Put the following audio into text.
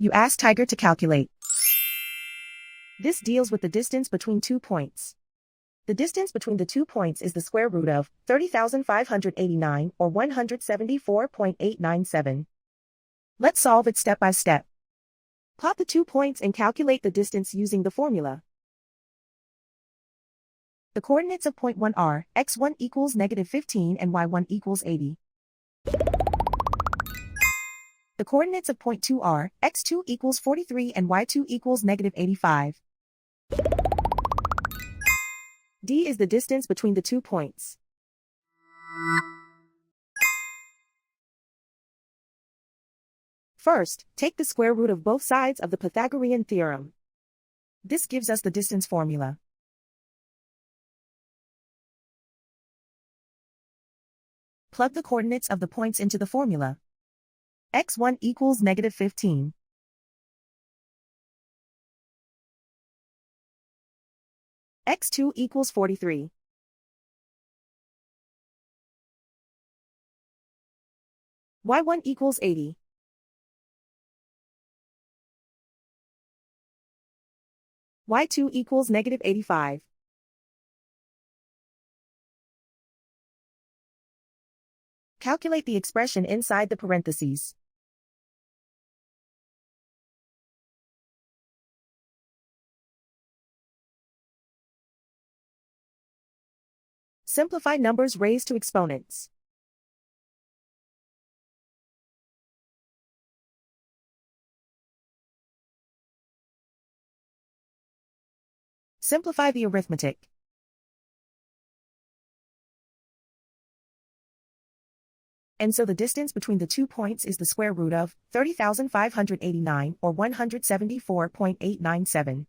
You ask Tiger to calculate. This deals with the distance between 2 points. The distance between the 2 points is the square root of 30,589 or 174.897. Let's solve it step by step. Plot the 2 points and calculate the distance using the formula. The coordinates of point 1 are x1 equals -15 and y1 equals 80. The coordinates of point 2 are x2 equals 43 and y2 equals -85. D is the distance between the 2 points. First, take the square root of both sides of the Pythagorean theorem. This gives us the distance formula. Plug the coordinates of the points into the formula. x1 equals -15. x2 equals 43. y1 equals 80. y2 equals -85. Calculate the expression inside the parentheses. Simplify numbers raised to exponents. Simplify the arithmetic. And so the distance between the 2 points is the square root of 30,589 or 174.897.